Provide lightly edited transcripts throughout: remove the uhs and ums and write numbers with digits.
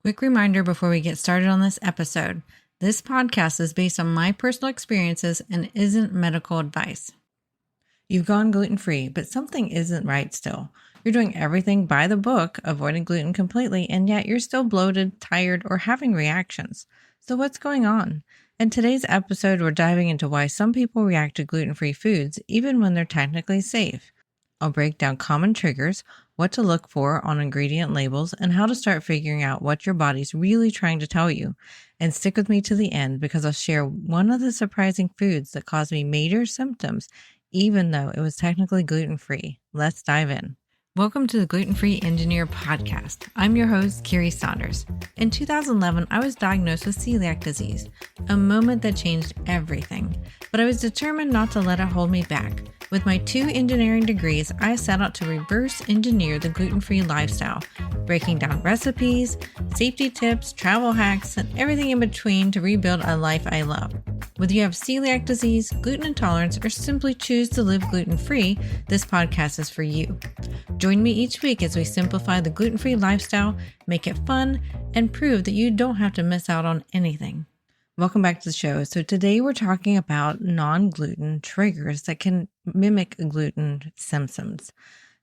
Quick reminder before we get started on this episode. This podcast is based on my personal experiences and isn't medical advice. You've gone gluten-free, but something isn't right still. You're doing everything by the book, avoiding gluten completely, and yet you're still bloated, tired, or having reactions. So what's going on? In today's episode, we're diving into why some people react to gluten-free foods even when they're technically safe. I'll break down common triggers, what to look for on ingredient labels, and how to start figuring out what your body's really trying to tell you. And stick with me to the end because I'll share one of the surprising foods that caused me major symptoms, even though it was technically gluten-free. Let's dive in. Welcome to the Gluten-Free Engineer podcast. I'm your host, Kiri Saunders. In 2011, I was diagnosed with celiac disease, a moment that changed everything. But I was determined not to let it hold me back. With my 2 engineering degrees, I set out to reverse engineer the gluten-free lifestyle, breaking down recipes, safety tips, travel hacks, and everything in between to rebuild a life I love. Whether you have celiac disease, gluten intolerance, or simply choose to live gluten-free, this podcast is for you. Join me each week as we simplify the gluten-free lifestyle, make it fun, and prove that you don't have to miss out on anything. Welcome back to the show. So today we're talking about non-gluten triggers that can mimic gluten symptoms.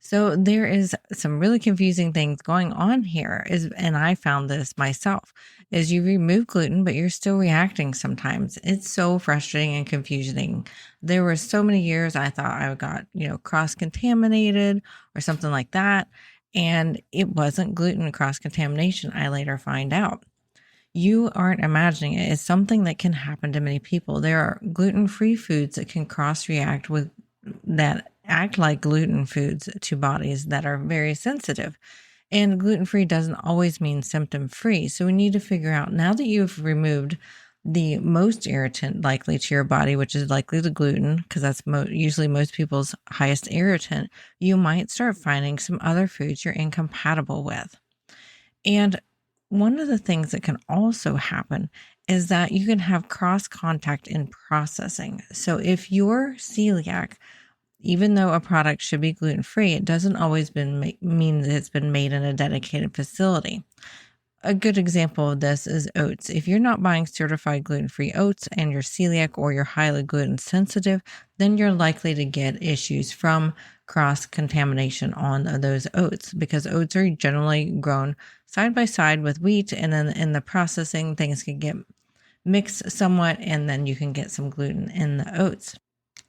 So there is some really confusing things going on here, and I found this myself, is you remove gluten, but you're still reacting sometimes. It's so frustrating and confusing. There were so many years I thought I got, cross-contaminated or something like that, and it wasn't gluten cross-contamination, I later find out. You aren't imagining it. It's something that can happen to many people. There are gluten-free foods that can cross-react with that act like gluten foods to bodies that are very sensitive. And gluten-free doesn't always mean symptom-free. So we need to figure out, now that you've removed the most irritant likely to your body, which is likely the gluten, because that's usually most people's highest irritant, you might start finding some other foods you're incompatible with. And one of the things that can also happen is that you can have cross contact in processing. So if you're celiac, even though a product should be gluten-free, it doesn't always mean that it's been made in a dedicated facility. A good example of this is oats. If you're not buying certified gluten-free oats and you're celiac or you're highly gluten sensitive, then you're likely to get issues from cross-contamination on those oats, because oats are generally grown side by side with wheat, and then in the processing, things can get mixed somewhat, and then you can get some gluten in the oats.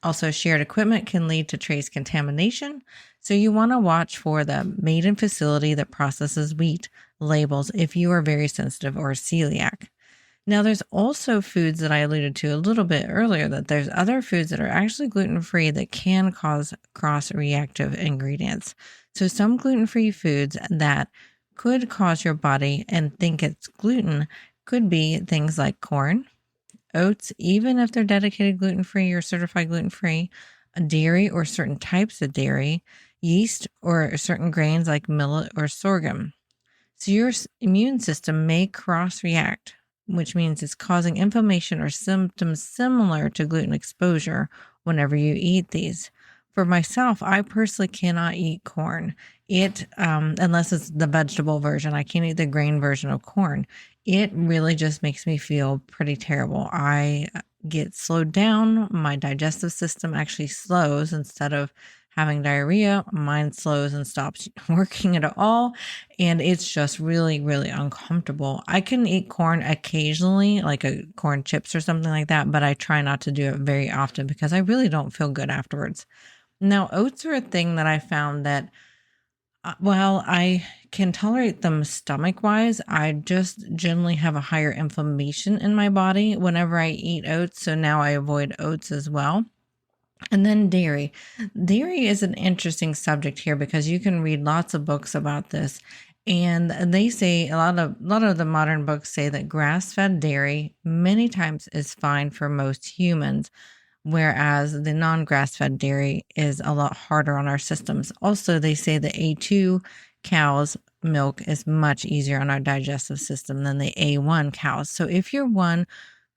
Also, shared equipment can lead to trace contamination, so you want to watch for the made in facility that processes wheat labels if you are very sensitive or celiac. Now, there's also foods that I alluded to a little bit earlier, that there's other foods that are actually gluten-free that can cause cross-reactive ingredients. So some gluten-free foods that could cause your body and think it's gluten could be things like corn, oats, even if they're dedicated gluten-free or certified gluten-free, dairy or certain types of dairy, yeast, or certain grains like millet or sorghum. So your immune system may cross-react, which means it's causing inflammation or symptoms similar to gluten exposure whenever you eat these. For myself, I personally cannot eat corn. Unless it's the vegetable version. I can't eat the grain version of corn. It really just makes me feel pretty terrible. I get slowed down. My digestive system actually slows. Instead of having diarrhea, mine slows and stops working at all. And it's just really, really uncomfortable. I can eat corn occasionally, like a corn chips or something like that, but I try not to do it very often because I really don't feel good afterwards. Now, oats are a thing that I found that while I can tolerate them stomach-wise, I just generally have a higher inflammation in my body whenever I eat oats. So now I avoid oats as well. And then dairy. Dairy is an interesting subject here because you can read lots of books about this. And they say a lot of the modern books say that grass-fed dairy many times is fine for most humans, whereas the non-grass-fed dairy is a lot harder on our systems. Also, they say the A2 cows' milk is much easier on our digestive system than the A1 cows. So if you're one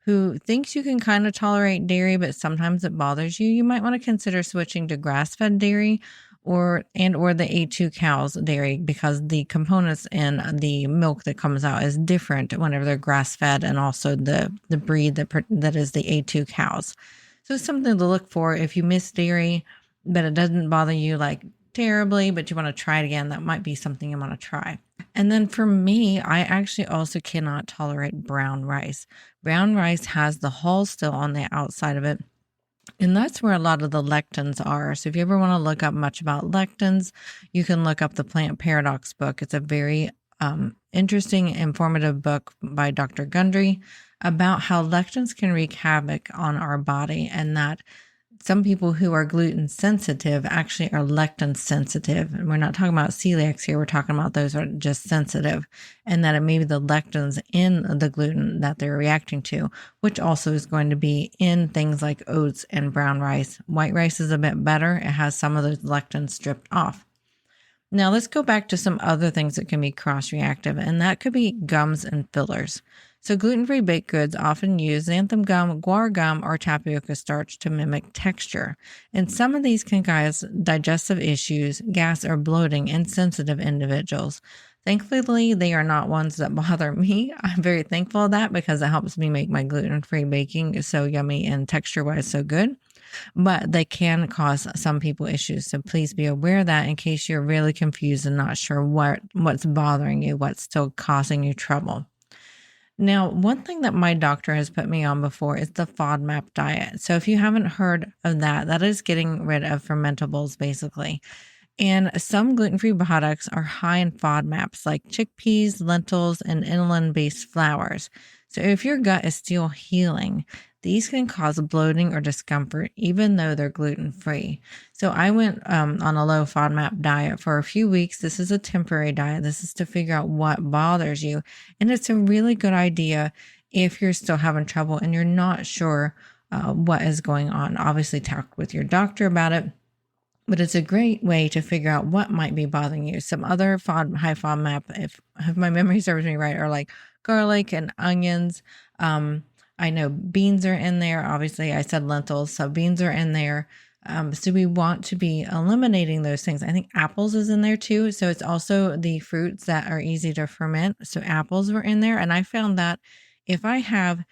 who thinks you can kind of tolerate dairy, but sometimes it bothers you, you might want to consider switching to grass-fed dairy or the A2 cows dairy, because the components in the milk that comes out is different whenever they're grass fed, and also the breed that is the A2 cows. So it's something to look for if you miss dairy, but it doesn't bother you like terribly, but you want to try it again. That might be something you want to try. And then for me, I actually also cannot tolerate brown rice. Brown rice has the hull still on the outside of it. And that's where a lot of the lectins are. So if you ever want to look up much about lectins, you can look up the Plant Paradox book. It's a very interesting, informative book by Dr. Gundry about how lectins can wreak havoc on our body, and that some people who are gluten sensitive actually are lectin sensitive. And we're not talking about celiacs here. We're talking about those who are just sensitive, and that it may be the lectins in the gluten that they're reacting to, which also is going to be in things like oats and brown rice. White rice is a bit better. It has some of those lectins stripped off. Now let's go back to some other things that can be cross-reactive, and that could be gums and fillers. So gluten-free baked goods often use xanthan gum, guar gum, or tapioca starch to mimic texture. And some of these can cause digestive issues, gas, or bloating in sensitive individuals. Thankfully, they are not ones that bother me. I'm very thankful of that, because it helps me make my gluten-free baking so yummy and texture-wise so good. But they can cause some people issues. So please be aware of that in case you're really confused and not sure what's bothering you, what's still causing you trouble. Now, one thing that my doctor has put me on before is the FODMAP diet. So if you haven't heard of that, that is getting rid of fermentables basically. And some gluten-free products are high in FODMAPs like chickpeas, lentils, and inulin-based flours. So if your gut is still healing, these can cause bloating or discomfort, even though they're gluten-free. So I went on a low FODMAP diet for a few weeks. This is a temporary diet. This is to figure out what bothers you. And it's a really good idea if you're still having trouble and you're not sure what is going on. Obviously, talk with your doctor about it. But it's a great way to figure out what might be bothering you. Some other high FODMAP, if my memory serves me right, are like garlic and onions. I know beans are in there. Obviously, I said lentils, so beans are in there. So we want to be eliminating those things. I think apples is in there too. So it's also the fruits that are easy to ferment. So apples were in there. And I found that if I have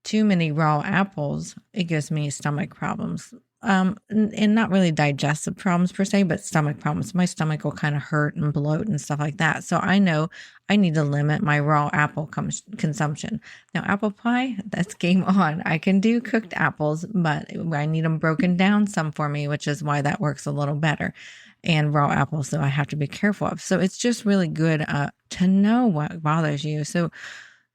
too many raw apples, it gives me stomach problems. And not really digestive problems per se, but stomach problems. My stomach will kind of hurt and bloat and stuff like that. So I know I need to limit my raw apple consumption. Now, apple pie, that's game on. I can do cooked apples, but I need them broken down some for me, which is why that works a little better. And raw apples, so I have to be careful of. So it's just really good to know what bothers you. So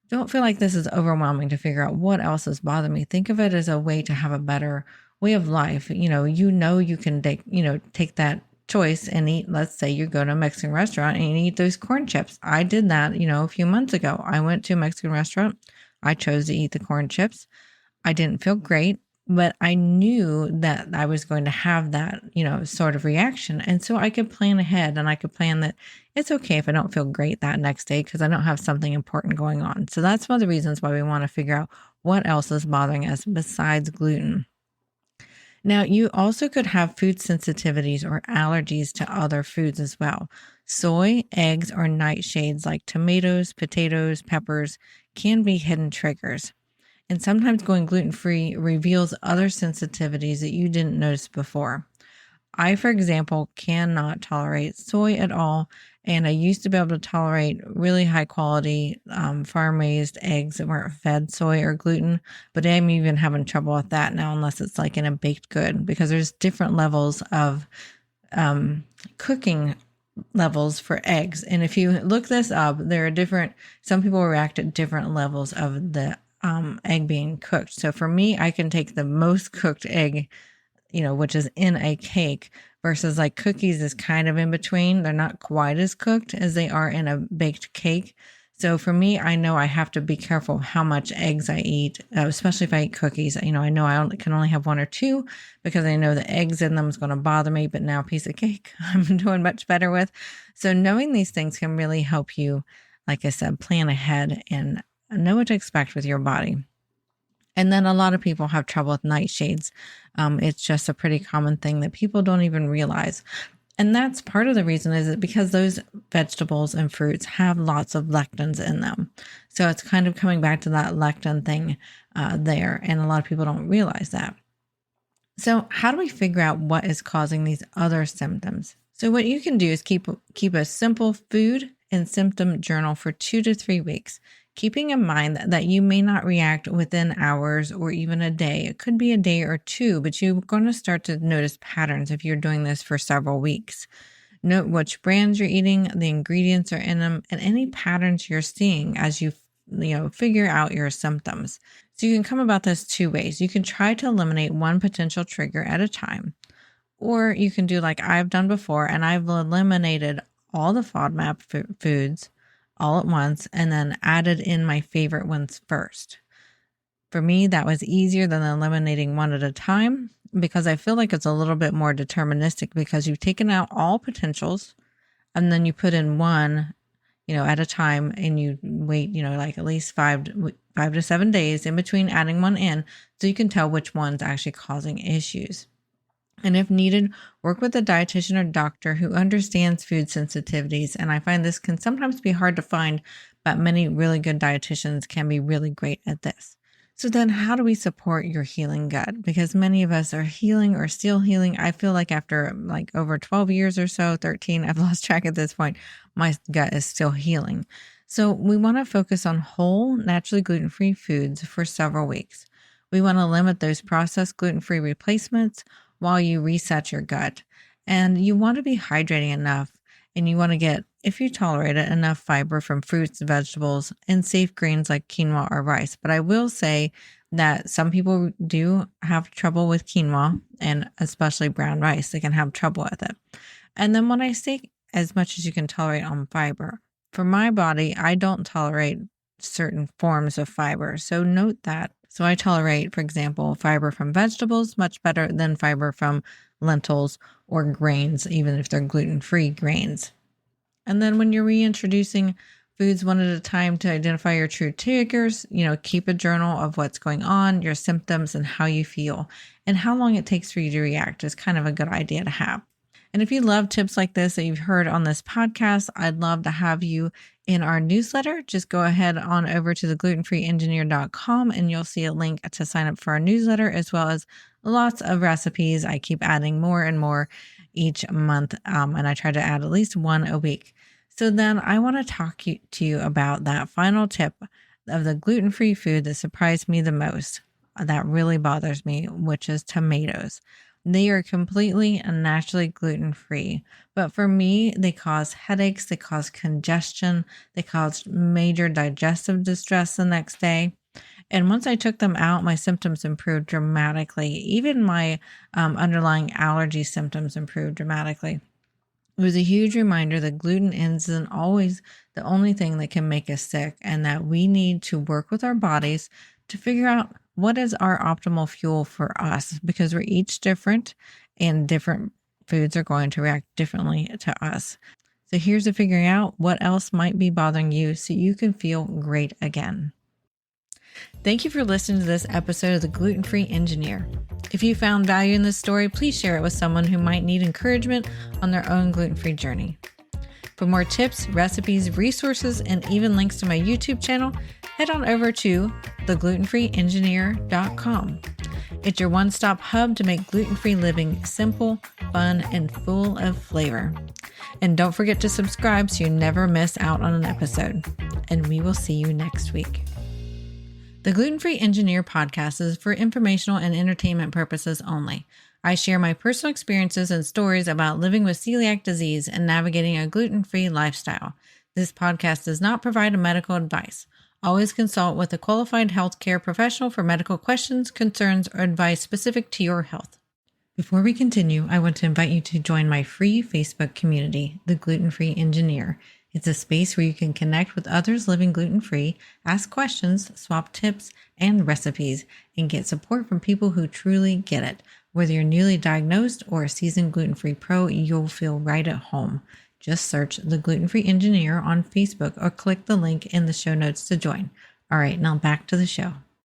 don't feel like this is overwhelming to figure out what else is bothering me. Think of it as a way to have a better way of life. You can take that choice and eat. Let's say you go to a Mexican restaurant and you eat those corn chips. I did that, a few months ago. I went to a Mexican restaurant. I chose to eat the corn chips. I didn't feel great, but I knew that I was going to have that, sort of reaction. And so I could plan ahead, and I could plan that it's okay if I don't feel great that next day because I don't have something important going on. So that's one of the reasons why we want to figure out what else is bothering us besides gluten. Now, you also could have food sensitivities or allergies to other foods as well. Soy, eggs, or nightshades like tomatoes, potatoes, peppers can be hidden triggers. And sometimes going gluten-free reveals other sensitivities that you didn't notice before. I, for example, cannot tolerate soy at all. And I used to be able to tolerate really high quality farm-raised eggs that weren't fed soy or gluten, but I'm even having trouble with that now unless it's like in a baked good, because there's different levels of cooking levels for eggs. And if you look this up, there are some people react at different levels of the egg being cooked. So for me, I can take the most cooked egg, which is in a cake, versus like cookies is kind of in between. They're not quite as cooked as they are in a baked cake. So for me, I know I have to be careful how much eggs I eat, especially if I eat cookies. I know I can only have one or two because I know the eggs in them is going to bother me, but now a piece of cake I'm doing much better with. So knowing these things can really help you, like I said, plan ahead and know what to expect with your body. And then a lot of people have trouble with nightshades. It's just a pretty common thing that people don't even realize. And that's part of the reason is that because those vegetables and fruits have lots of lectins in them. So it's kind of coming back to that lectin thing there. And a lot of people don't realize that. So how do we figure out what is causing these other symptoms? So what you can do is keep a simple food and symptom journal for 2 to 3 weeks, keeping in mind that you may not react within hours or even a day. It could be a day or two, but you're going to start to notice patterns if you're doing this for several weeks. Note which brands you're eating, the ingredients are in them, and any patterns you're seeing as you figure out your symptoms. So you can come about this 2 ways. You can try to eliminate one potential trigger at a time, or you can do like I've done before, and I've eliminated all the FODMAP foods all at once and then added in my favorite ones first. For me, that was easier than eliminating one at a time because I feel like it's a little bit more deterministic because you've taken out all potentials and then you put in one, at a time, and you wait, like at least 5 to 7 days in between adding one in so you can tell which one's actually causing issues. And if needed, work with a dietitian or doctor who understands food sensitivities. And I find this can sometimes be hard to find, but many really good dietitians can be really great at this. So then how do we support your healing gut? Because many of us are healing or still healing. I feel like after like over 12 years or so, 13, I've lost track at this point, my gut is still healing. So we want to focus on whole, naturally gluten-free foods for several weeks. We want to limit those processed gluten-free replacements while you reset your gut. And you want to be hydrating enough, and you want to get, if you tolerate it, enough fiber from fruits, vegetables, and safe grains like quinoa or rice. But I will say that some people do have trouble with quinoa, and especially brown rice. They can have trouble with it. And then when I say as much as you can tolerate on fiber, for my body, I don't tolerate certain forms of fiber. So note that. So I tolerate, for example, fiber from vegetables much better than fiber from lentils or grains, even if they're gluten-free grains. And then when you're reintroducing foods one at a time to identify your true triggers, keep a journal of what's going on, your symptoms, and how you feel, and how long it takes for you to react is kind of a good idea to have. And if you love tips like this that you've heard on this podcast, I'd love to have you in our newsletter. Just go ahead on over to theglutenfreeengineer.com and you'll see a link to sign up for our newsletter, as well as lots of recipes. I keep adding more and more each month, and I try to add at least one a week. So then I want to talk to you about that final tip of the gluten-free food that surprised me the most, that really bothers me, which is tomatoes. They are completely and naturally gluten-free, but for me, they cause headaches, they cause congestion, they cause major digestive distress the next day. And once I took them out, my symptoms improved dramatically. Even my underlying allergy symptoms improved dramatically. It was a huge reminder that gluten isn't always the only thing that can make us sick, and that we need to work with our bodies to figure out what is our optimal fuel for us, because we're each different and different foods are going to react differently to us. So here's to figuring out what else might be bothering you so you can feel great again. Thank you for listening to this episode of The Gluten-Free Engineer. If you found value in this story, please share it with someone who might need encouragement on their own gluten-free journey. For more tips, recipes, resources, and even links to my YouTube channel, head on over to theglutenfreeengineer.com. It's your one-stop hub to make gluten-free living simple, fun, and full of flavor. And don't forget to subscribe so you never miss out on an episode. And we will see you next week. The Gluten-Free Engineer podcast is for informational and entertainment purposes only. I share my personal experiences and stories about living with celiac disease and navigating a gluten-free lifestyle. This podcast does not provide medical advice. Always consult with a qualified healthcare professional for medical questions, concerns, or advice specific to your health. Before we continue, I want to invite you to join my free Facebook community, The Gluten-Free Engineer. It's a space where you can connect with others living gluten-free, ask questions, swap tips and recipes, and get support from people who truly get it. Whether you're newly diagnosed or a seasoned gluten-free pro, you'll feel right at home. Just search The Gluten-Free Engineer on Facebook or click the link in the show notes to join. All right, now back to the show.